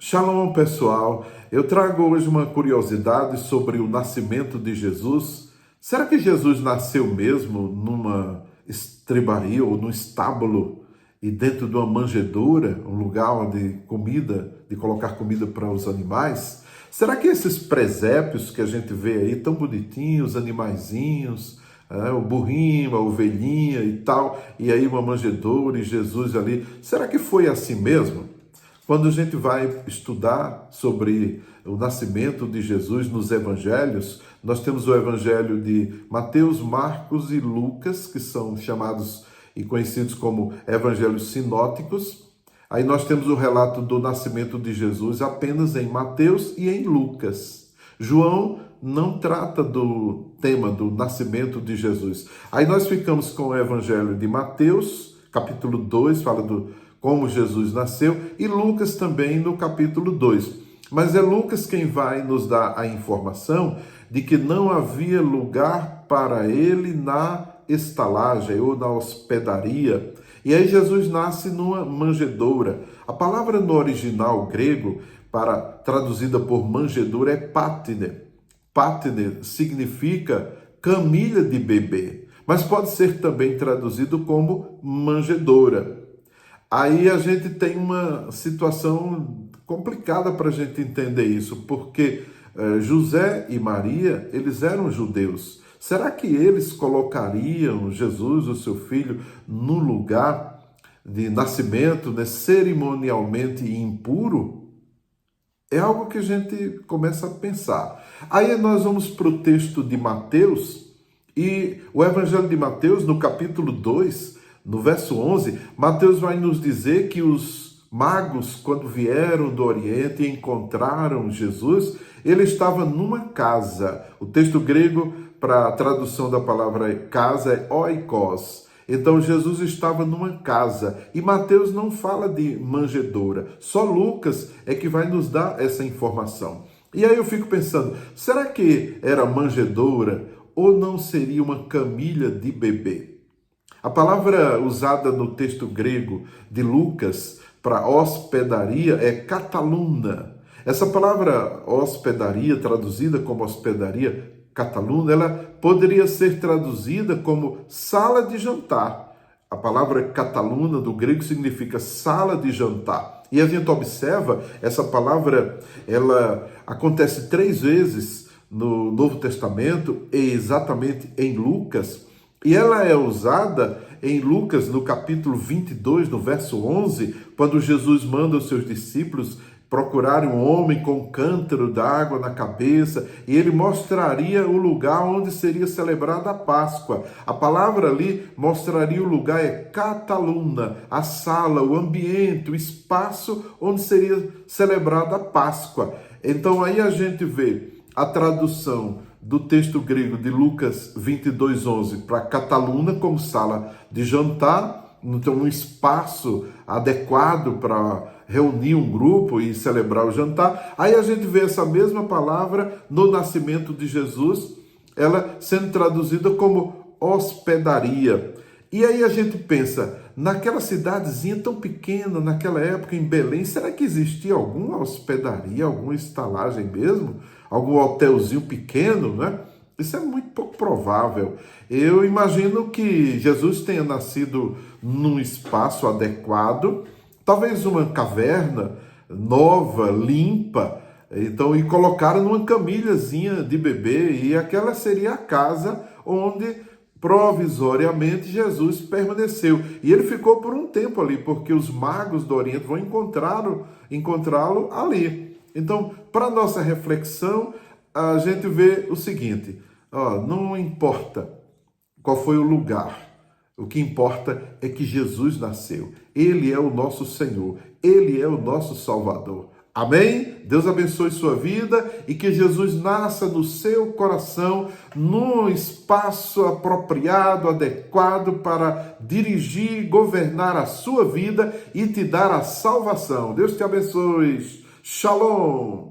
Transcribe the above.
Shalom, pessoal. Eu trago hoje uma curiosidade sobre o nascimento de Jesus. Será que Jesus nasceu mesmo numa estrebaria ou num estábulo e dentro de uma manjedoura, um lugar onde de colocar comida para os animais? Será que esses presépios que a gente vê aí, tão bonitinhos, animaizinhos, o burrinho, a ovelhinha e tal, e aí uma manjedoura e Jesus ali, será que foi assim mesmo? Quando a gente vai estudar sobre o nascimento de Jesus nos evangelhos, nós temos o evangelho de Mateus, Marcos e Lucas, que são chamados e conhecidos como evangelhos sinóticos. Aí nós temos o relato do nascimento de Jesus apenas em Mateus e em Lucas. João não trata do tema do nascimento de Jesus. Aí nós ficamos com o evangelho de Mateus, capítulo 2, fala do como Jesus nasceu, e Lucas também no capítulo 2. Mas é Lucas quem vai nos dar a informação de que não havia lugar para ele na estalagem ou na hospedaria. E aí Jesus nasce numa manjedoura. A palavra no original grego, traduzida por manjedoura, é pátine. Pátine significa camilha de bebê, mas pode ser também traduzido como manjedoura. Aí a gente tem uma situação complicada para a gente entender isso, porque José e Maria, eles eram judeus. Será que eles colocariam Jesus, o seu filho, no lugar de nascimento, né, cerimonialmente impuro? É algo que a gente começa a pensar. Aí nós vamos para o texto de Mateus, e o Evangelho de Mateus, no capítulo 2, no verso 11, Mateus vai nos dizer que os magos, quando vieram do Oriente e encontraram Jesus, ele estava numa casa. O texto grego, para a tradução da palavra casa, é oikos. Então, Jesus estava numa casa. E Mateus não fala de manjedoura. Só Lucas é que vai nos dar essa informação. E aí eu fico pensando, será que era manjedoura ou não seria uma camilha de bebê? A palavra usada no texto grego de Lucas para hospedaria é kataluna. Essa palavra hospedaria, traduzida como hospedaria, kataluna, ela poderia ser traduzida como sala de jantar. A palavra kataluna do grego significa sala de jantar. E a gente observa, essa palavra, ela acontece 3 vezes no Novo Testamento, e exatamente em Lucas. E ela é usada em Lucas, no capítulo 22, no verso 11, quando Jesus manda os seus discípulos procurarem um homem com um cântaro d'água na cabeça, e ele mostraria o lugar onde seria celebrada a Páscoa. A palavra ali mostraria o lugar, é kataluna, a sala, o ambiente, o espaço onde seria celebrada a Páscoa. Então aí a gente vê a tradução do texto grego de Lucas 22:11 para kataluna como sala de jantar, então um espaço adequado para reunir um grupo e celebrar o jantar. Aí a gente vê essa mesma palavra no nascimento de Jesus, ela sendo traduzida como hospedaria. E aí a gente pensa, naquela cidadezinha tão pequena, naquela época em Belém, será que existia alguma hospedaria, alguma estalagem mesmo? Algum hotelzinho pequeno, né? Isso é muito pouco provável. Eu imagino que Jesus tenha nascido num espaço adequado, talvez uma caverna nova, limpa, então, e colocaram numa camilhazinha de bebê, e aquela seria a casa onde provisoriamente Jesus permaneceu. E ele ficou por um tempo ali, porque os magos do Oriente vão encontrá-lo ali. Então, para nossa reflexão, a gente vê o seguinte, não importa qual foi o lugar, o que importa é que Jesus nasceu. Ele é o nosso Senhor, Ele é o nosso Salvador. Amém? Deus abençoe sua vida e que Jesus nasça no seu coração, num espaço apropriado, adequado para dirigir, governar a sua vida e te dar a salvação. Deus te abençoe. Shalom!